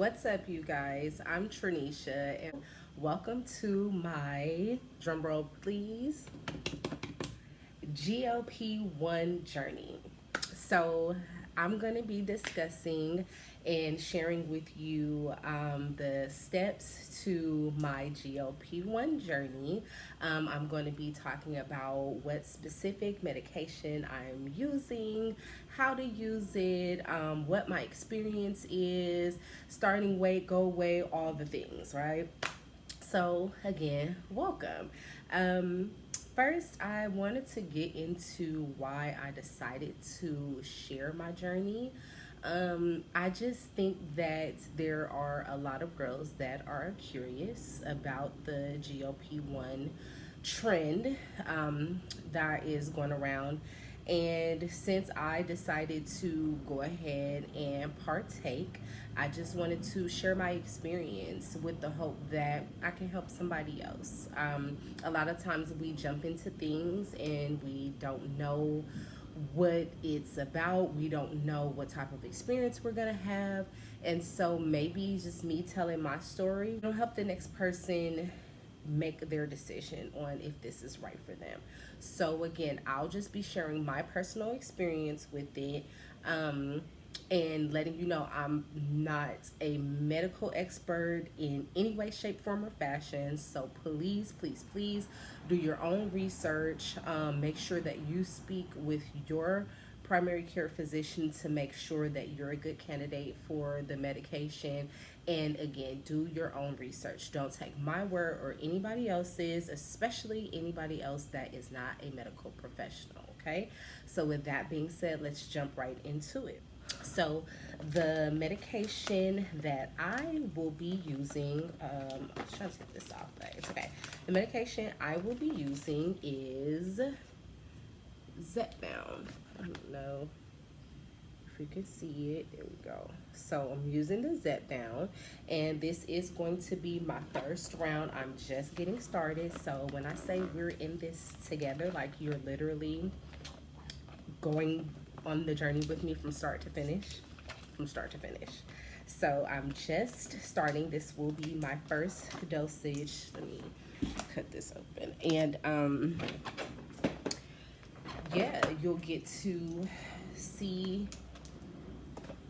What's up, you guys? I'm Traneesha, and welcome to my drumroll, please. GLP-1 Journey. So, I'm going to be discussing and sharing with you the steps to my GLP-1 journey. I'm going to be talking about what specific medication I'm using, how to use it, what my experience is, starting weight, go weight, all the things, right? So, again, welcome. Um, First, I wanted to get into why I decided to share my journey. I just think that there are a lot of girls that are curious about the GLP-1 trend that is going around. And since I decided to go ahead and partake, I just wanted to share my experience with the hope that I can help somebody else. A lot of times we jump into things and we don't know what it's about. We don't know what type of experience we're going to have. And so maybe just me telling my story will help the next person make their decision on if this is right for them. So again, I'll just be sharing my personal experience with it. And letting you know I'm not a medical expert in any way, shape, form, or fashion. So please, please, please do your own research. Make sure that you speak with your primary care physician to make sure that you're a good candidate for the medication. And again, do your own research. Don't take my word or anybody else's, especially anybody else that is not a medical professional. Okay, so with that being said, let's jump right into it. So, the medication that I will be using, I was trying to get this off, but it's okay. The medication I will be using is Zepbound. I don't know if you can see it. There we go. So, I'm using the Zepbound, and this is going to be my first round. I'm just getting started. So, when I say we're in this together, like you're literally going on the journey with me from start to finish. From start to finish. So I'm just starting. This will be my first dosage. Let me cut this open. And yeah, you'll get to see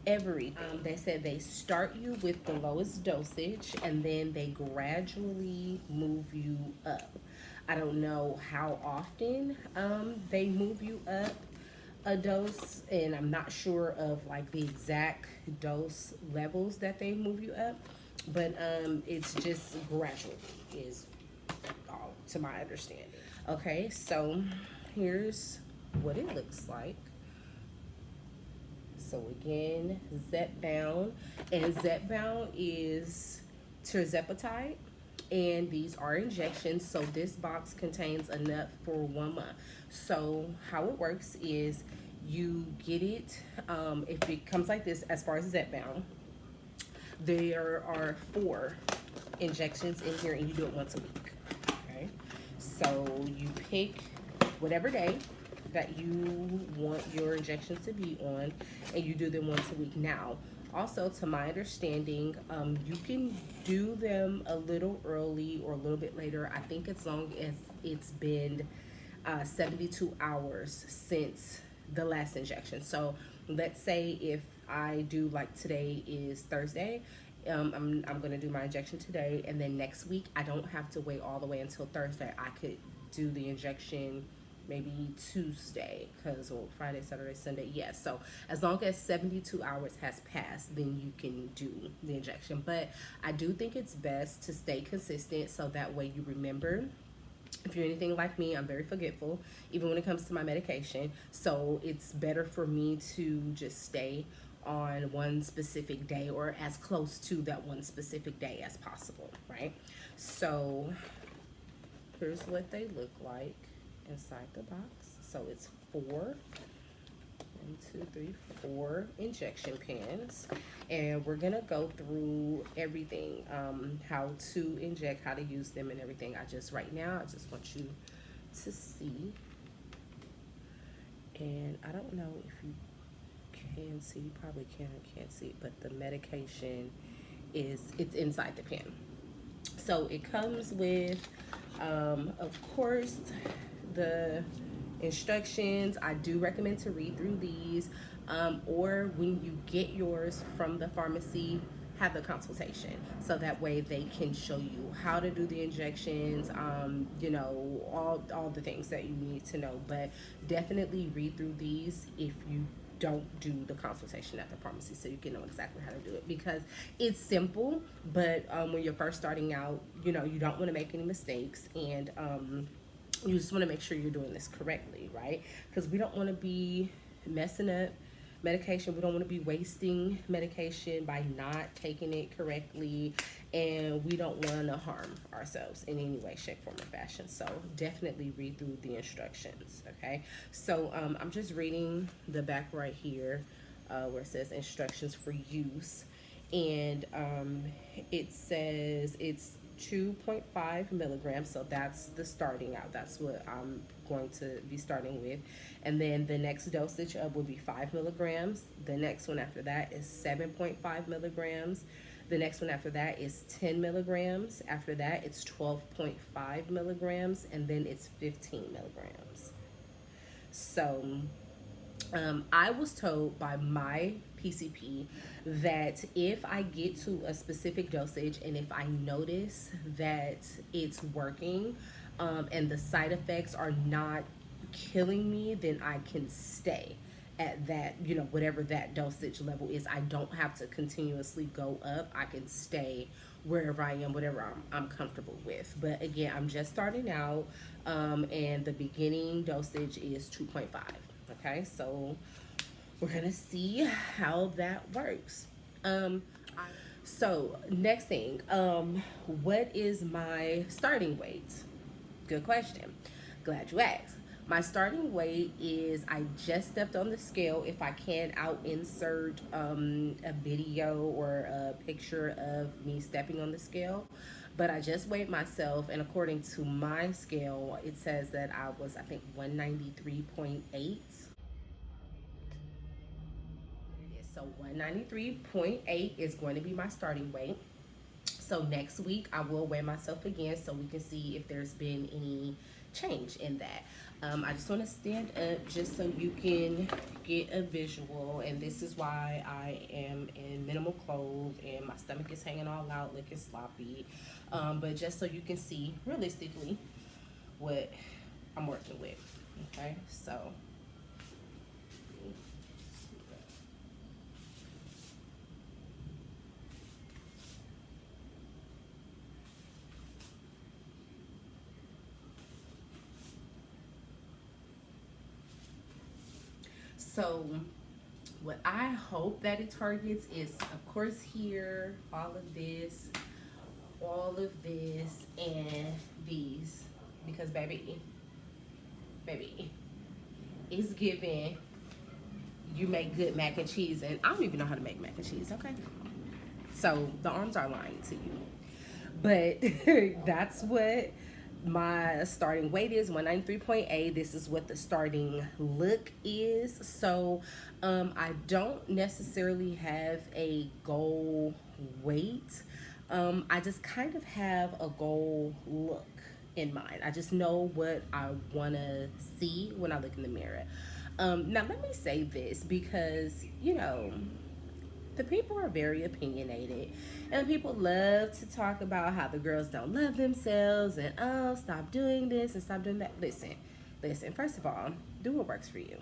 everything. They said they start you with the lowest dosage and then they gradually move you up. I don't know how often they move you up a dose, and I'm not sure of like the exact dose levels that they move you up, but it's just gradually is all to my understanding. Okay, so here's what it looks like. So again, Zepbound, and Zepbound is tirzepatide, and these are injections. So this box contains enough for 1 month. So how it works is you get it. If it comes like this, as far as Zepbound, there are 4 injections in here, and you do it once a week. Okay, so you pick whatever day that you want your injections to be on, and you do them once a week. Now, also, to my understanding, you can do them a little early or a little bit later. I think as long as it's been 72 hours since the last injection. So let's say if I do, like today is Thursday, I'm going to do my injection today, and then next week I don't have to wait all the way until Thursday. I could do the injection maybe Tuesday, because well, Friday, Saturday, Sunday, yes. So as long as 72 hours has passed, then you can do the injection. But I do think it's best to stay consistent so that way you remember. If you're anything like me, I'm very forgetful, even when it comes to my medication. So it's better for me to just stay on one specific day, or as close to that one specific day as possible, right? So here's what they look like inside the box. So it's 4 injection pens, and we're gonna go through everything, how to inject, how to use them, and everything. I just want you to see, and I don't know if you can see, you probably can't see it, but the medication it's inside the pen. So it comes with, of course, the instructions. I do recommend to read through these, or when you get yours from the pharmacy, have the consultation so that way they can show you how to do the injections, all the things that you need to know. But definitely read through these if you don't do the consultation at the pharmacy, so you can know exactly how to do it, because it's simple, but when you're first starting out, you don't want to make any mistakes, and you just want to make sure you're doing this correctly, right? Because we don't want to be messing up medication. We don't want to be wasting medication by not taking it correctly, and we don't want to harm ourselves in any way, shape, form, or fashion. So definitely read through the instructions, okay? So I'm just reading the back right here, where it says instructions for use, and it says it's 2.5 milligrams, so that's the starting out. That's what I'm going to be starting with. And then the next dosage up would be 5 milligrams. The next one after that is 7.5 milligrams. The next one after that is 10 milligrams. After that, it's 12.5 milligrams, and then it's 15 milligrams. So I was told by my PCP that if I get to a specific dosage and if I notice that it's working, and the side effects are not killing me, then I can stay at that, whatever that dosage level is. I don't have to continuously go up. I can stay wherever I am, whatever I'm comfortable with. But again, I'm just starting out, and the beginning dosage is 2.5. Okay, so we're gonna see how that works. So next thing, what is my starting weight? Good question. Glad you asked. My starting weight is, I just stepped on the scale. If I can, I'll insert a video or a picture of me stepping on the scale. But I just weighed myself, and according to my scale, it says that I was, I think, 193.8. So 193.8 is going to be my starting weight. So next week I will weigh myself again so we can see if there's been any change in that. I just want to stand up just so you can get a visual, and this is why I am in minimal clothes and my stomach is hanging all out looking sloppy, but just so you can see realistically what I'm working with. Okay, so So what I hope that it targets is, of course, here, all of this, and these. Because baby, it's giving you make good mac and cheese, and I don't even know how to make mac and cheese, okay? So the arms are lying to you. But that's what my starting weight is, 193.8. This is what the starting look is. So I don't necessarily have a goal weight. I just kind of have a goal look in mind. I just know what I want to see when I look in the mirror. Now let me say this, because the people are very opinionated, and people love to talk about how the girls don't love themselves, and oh, stop doing this and stop doing that. Listen, first of all, do what works for you.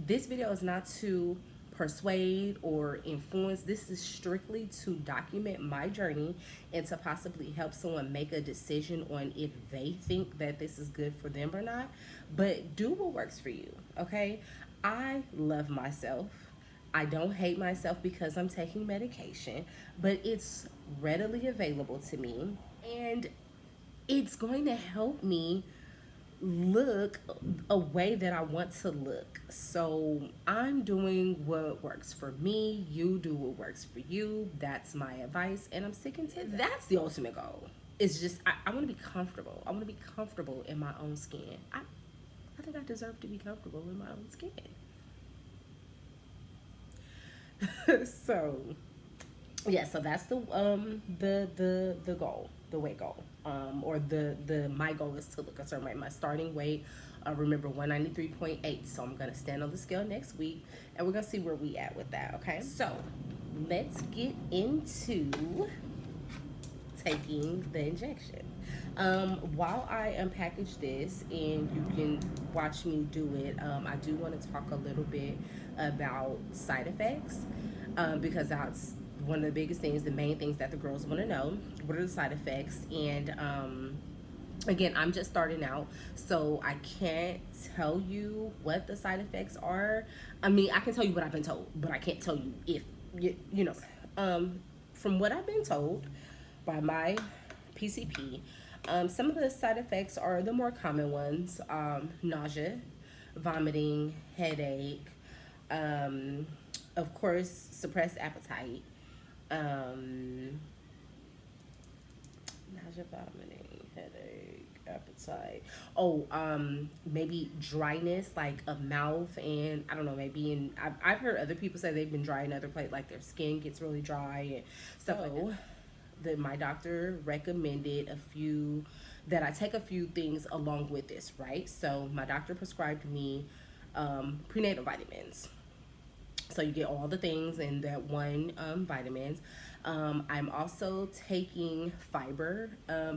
This video is not to persuade or influence. This is strictly to document my journey and to possibly help someone make a decision on if they think that this is good for them or not. But do what works for you, okay? I love myself. I don't hate myself because I'm taking medication, but it's readily available to me, and it's going to help me look a way that I want to look. So I'm doing what works for me. You do what works for you. That's my advice, and I'm sticking to that. That's the ultimate goal. It's just I want to be comfortable. I want to be comfortable in my own skin. I think I deserve to be comfortable in my own skin. So yeah, so that's the goal, the weight goal, or the my goal is to look a certain way. My starting weight, remember 193.8. So I'm gonna stand on the scale next week, and we're gonna see where we at with that. Okay, so let's get into taking the injection. While I unpackage this and you can watch me do it, I do want to talk a little bit about side effects, because that's one of the biggest things, the main things that the girls want to know. What are the side effects? And again, I'm just starting out, so I can't tell you what the side effects are. I mean, I can tell you what I've been told, but I can't tell you if you know. From what I've been told by my PCP, some of the side effects are the more common ones: nausea, vomiting, headache, um, of course, suppressed appetite, um, nausea, vomiting, headache, appetite. Oh, maybe dryness, like a mouth, and I don't know, maybe I've heard other people say they've been dry in other places, like their skin gets really dry and stuff like that. My doctor recommended a few that I take a few things along with this, right? So my doctor prescribed me prenatal vitamins. So you get all the things in that one vitamins. I'm also taking fiber,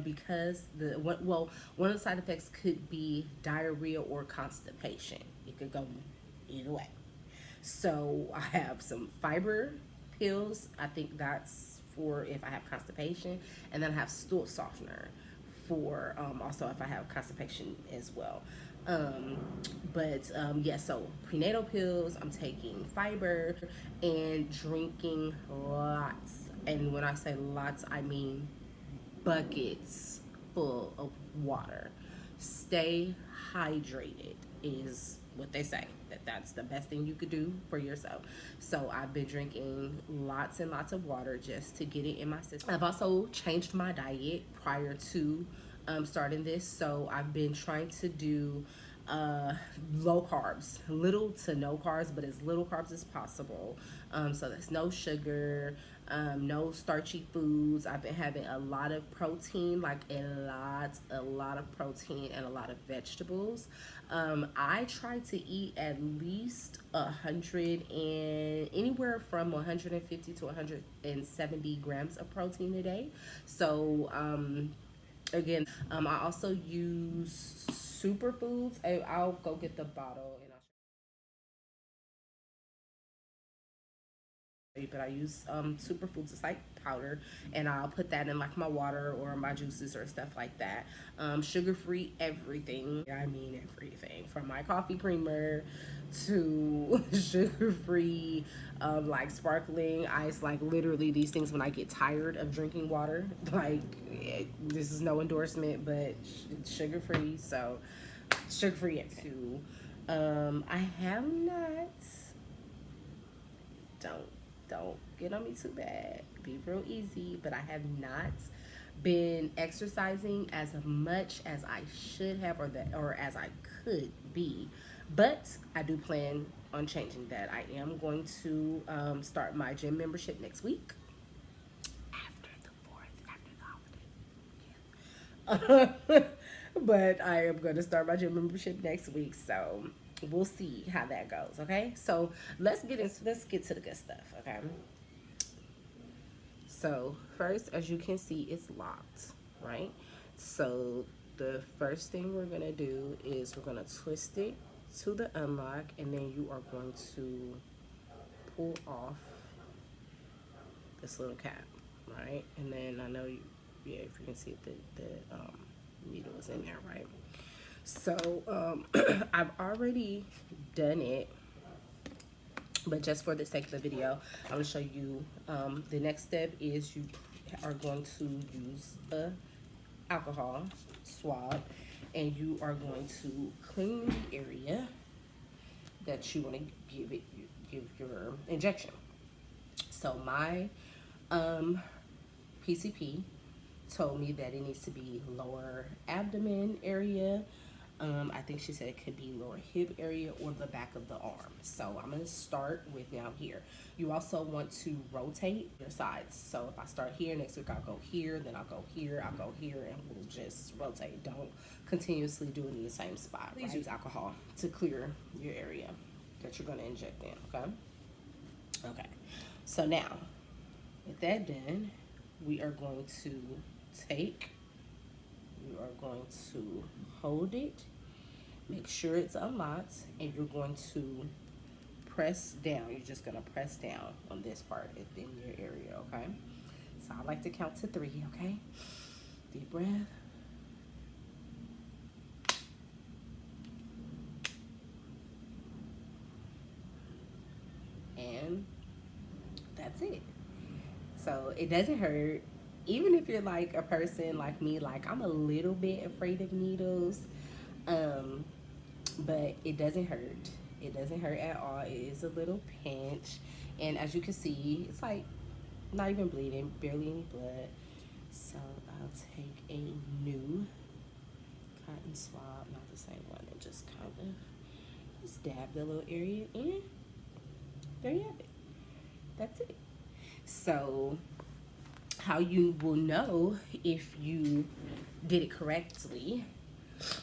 because one of the side effects could be diarrhea or constipation. It could go either way. So I have some fiber pills. I think that's for if I have constipation, and then I have stool softener for also if I have constipation as well. Um, yeah, so prenatal pills, I'm taking fiber and drinking lots. And when I say lots, I mean buckets full of water. Stay hydrated is what they say, that's the best thing you could do for yourself. So I've been drinking lots and lots of water just to get it in my system. I've also changed my diet prior to starting this. So I've been trying to do low carbs, little to no carbs, but as little carbs as possible. So that's no sugar, no starchy foods. I've been having a lot of protein, like a lot of protein and a lot of vegetables. I try to eat at least 100 and anywhere from 150 to 170 grams of protein a day. So I also use superfoods. I'll go get the bottle and I'll show you. But I use superfoods. It's like powder, and I'll put that in like my water or my juices or stuff like that. Sugar free everything. I mean everything from my coffee creamer to sugar free, like sparkling ice. Like literally these things when I get tired of drinking water. Like this is no endorsement, but it's sugar free. So sugar free too. I have not. Don't don't get on me too bad. Be real easy, but I have not been exercising as much as I should have, or as I could be. But I do plan on changing that. I am going to start my gym membership next week after the 4th, after the holiday. But I am going to start my gym membership next week, so we'll see how that goes. Okay, so let's get to the good stuff. Okay, so first, as you can see, it's locked, right? So the first thing we're gonna do is we're gonna twist it to the unlock, and then you are going to pull off this little cap, right? And then I know you, yeah, if you can see the needle is in there, right? So I've already done it, but just for the sake of the video, I'm going to show you. The next step is you are going to use a alcohol swab, and you are going to clean the area that you want to give your injection. So my PCP told me that it needs to be lower abdomen area, I think she said it could be lower hip area or the back of the arm. So I'm going to start with now here. You also want to rotate your sides. So if I start here, next week I'll go here, then I'll go here, I'll go here, and we'll just rotate. Don't continuously do it in the same spot. Please use alcohol to clear your area that you're going to inject in, okay? Okay, so now, with that done, we are going to hold it, make sure it's unlocked, and you're going to press down. You're just gonna press down on this part in your area, okay? So I like to count to 3, okay? Deep breath. And that's it. So it doesn't hurt. Even if you're like a person like me, like I'm a little bit afraid of needles, but it doesn't hurt. It doesn't hurt at all. It is a little pinch, and as you can see, it's like not even bleeding, barely any blood. So I'll take a new cotton swab, not the same one, and just kind of just dab the little area in. There you have it. That's it. So how you will know if you did it correctly, let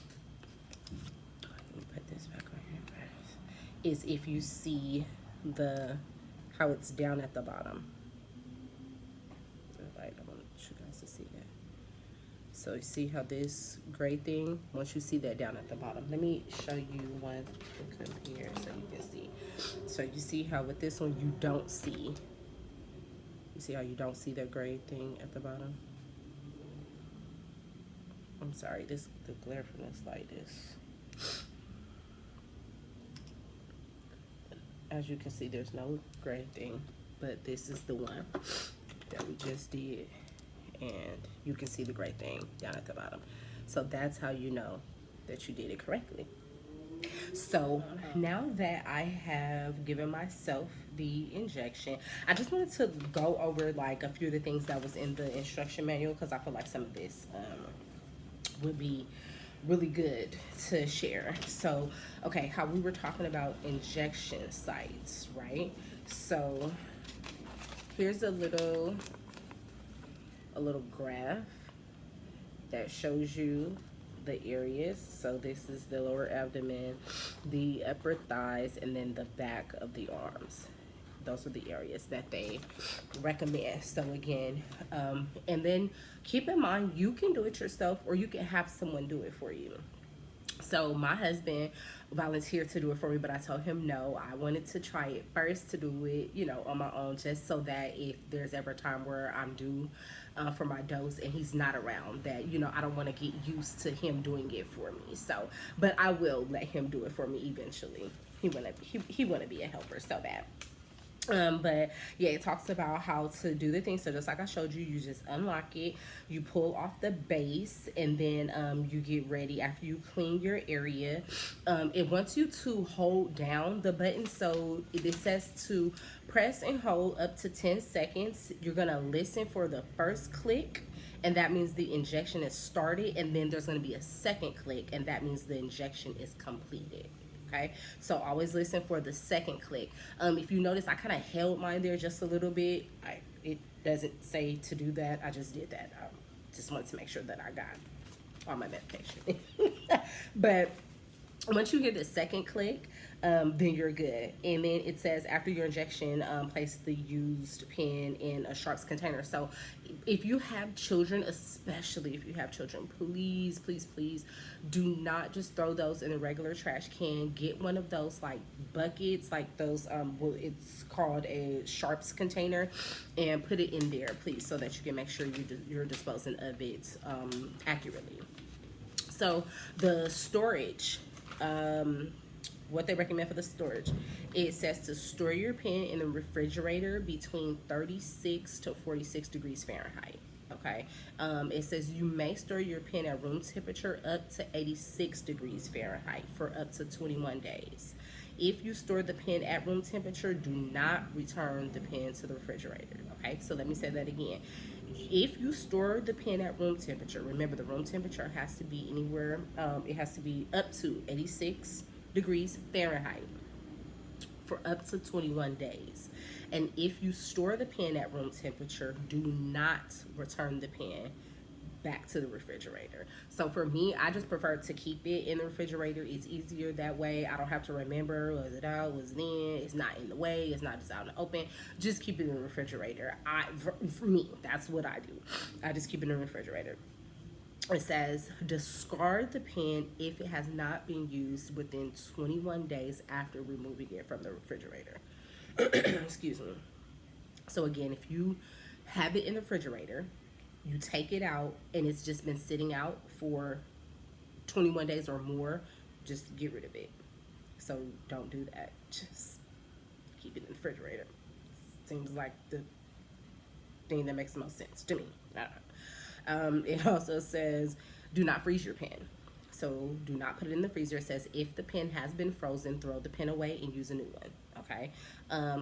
me put this back on here first, is if you see how it's down at the bottom. I want you guys to see that. So you see how this gray thing, once you see that down at the bottom, let me show you one come here so you can see. So you see how with this one you don't see. You see how you don't see that gray thing at the bottom? I'm sorry, the glare from this light is. As you can see, there's no gray thing, but this is the one that we just did. And you can see the gray thing down at the bottom. So that's how you know that you did it correctly. So now that I have given myself the injection, I just wanted to go over like a few of the things that was in the instruction manual, because I feel like some of this would be really good to share. So, okay, how we were talking about injection sites, right? So here's a little graph that shows you the areas. So this is the lower abdomen, the upper thighs, and then the back of the arms. Those are the areas that they recommend. So again, and then keep in mind, you can do it yourself or you can have someone do it for you. So my husband volunteered to do it for me, but I told him no. I wanted to try it first, to do it, you know, on my own, just so that if there's ever a time where I'm due for my dose and he's not around, that, you know, I don't want to get used to him doing it for me. So, but I will let him do it for me eventually. He wanna be a helper so bad. But yeah, it talks about how to do the thing. So just like I showed you, you just unlock it, you pull off the base, and then you get ready after you clean your area. It wants you to hold down the button. So it says to press and hold up to 10 seconds. You're gonna listen for the first click, and that means the injection is started, and then there's gonna be a second click, and that means the injection is completed. Okay, so always listen for the second click. If you notice, I kind of held mine there just a little bit. It doesn't say to do that. I just did that. I just wanted to make sure that I got all my medication. But once you hear the second click, then you're good. And then it says after your injection, place the used pen in a sharps container. So if you have children, especially if you have children, please, please, please do not just throw those in a regular trash can. Get one of those like buckets, like those, well, it's called a sharps container, and put it in there, please, so that you can make sure you're disposing of it accurately. So the storage, what they recommend for the storage, it says to store your pen in the refrigerator between 36 to 46 degrees Fahrenheit. Okay, it says you may store your pen at room temperature up to 86 degrees Fahrenheit for up to 21 days. If you store the pen at room temperature, do not return the pen to the refrigerator. Okay, so let me say that again. If you store the pen at room temperature, remember the room temperature has to be anywhere, it has to be up to 86 degrees Fahrenheit for up to 21 days. And if you store the pen at room temperature, do not return the pen back to the refrigerator. So for me, I just prefer to keep it in the refrigerator. It's easier that way. I don't have to remember, was it out, was it in, it's not in the way, it's not just out in the open. Just keep it in the refrigerator. For me, that's what I do. I just keep it in the refrigerator. It says discard the pen if it has not been used within 21 days after removing it from the refrigerator. Excuse me. So again, if you have it in the refrigerator, you take it out and it's just been sitting out for 21 days or more, just get rid of it. So don't do that. Just keep it in the refrigerator. Seems like the thing that makes the most sense to me. I don't know. It also says do not freeze your pen. So do not put it in the freezer. It says if the pen has been frozen, throw the pen away and use a new one. Okay.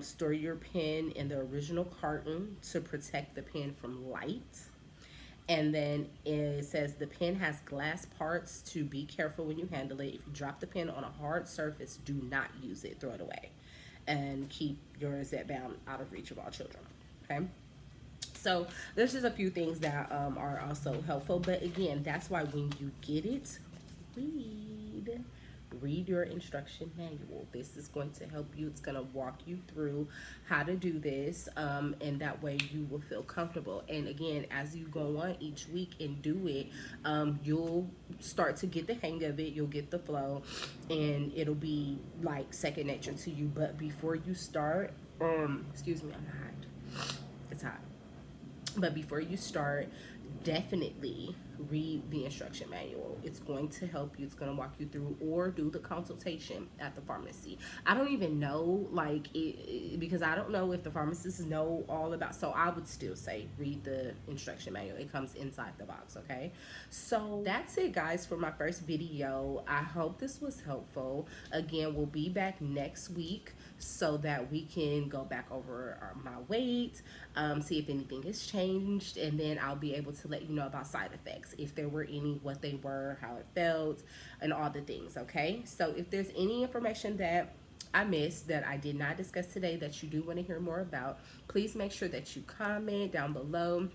Store your pen in the original carton to protect the pen from light. And then it says the pen has glass parts, to be careful when you handle it. If you drop the pen on a hard surface, do not use it. Throw it away. And keep your Zepbound out of reach of all children. Okay? So there's just a few things that are also helpful. But again, that's why when you get it, read your instruction manual. This is going to help you. It's going to walk you through how to do this, and that way you will feel comfortable. And again, as you go on each week and do it, you'll start to get the hang of it. You'll get the flow, and it'll be like second nature to you. But before you start, excuse me, I'm hot. It's hot. But before you start, definitely read the instruction manual. It's going to help you. It's going to walk you through, or do the consultation at the pharmacy. I don't even know, like, because I don't know if the pharmacists know all about, so I would still say read the instruction manual. It comes inside the box, okay? So that's it, guys, for my first video. I hope this was helpful. Again, we'll be back next week so that we can go back over my weight, see if anything has changed, and then I'll be able to let you know about side effects, if there were any, what they were, how it felt, and all the things, okay? So if there's any information that I missed, that I did not discuss today, that you do want to hear more about, please make sure that you comment down below.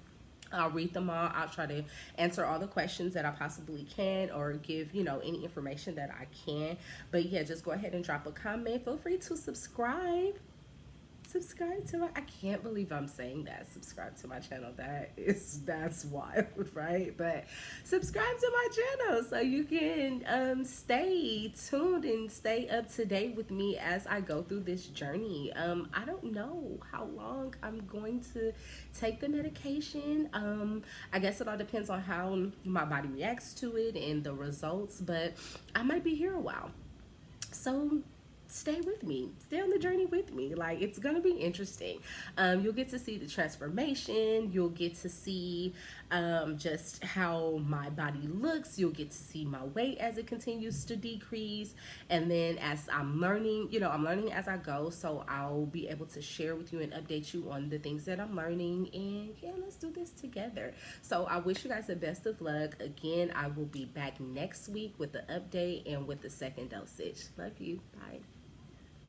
I'll read them all. I'll try to answer all the questions that I possibly can, or give, you know, any information that I can. But yeah, just go ahead and drop a comment. Feel free to subscribe. Subscribe to my, I can't believe I'm saying that. Subscribe to my channel. That's wild, right? But subscribe to my channel so you can stay tuned and stay up to date with me as I go through this journey. I don't know how long I'm going to take the medication. I guess it all depends on how my body reacts to it and the results, but I might be here a while. So stay with me, stay on the journey with me. Like, it's gonna be interesting. You'll get to see the transformation. You'll get to see just how my body looks. You'll get to see my weight as it continues to decrease. And then as I'm learning, you know, I'm learning as I go, so I'll be able to share with you and update you on the things that I'm learning. And yeah, let's do this together. So I wish you guys the best of luck. Again, I will be back next week with the update and with the second dosage. Love you. Bye.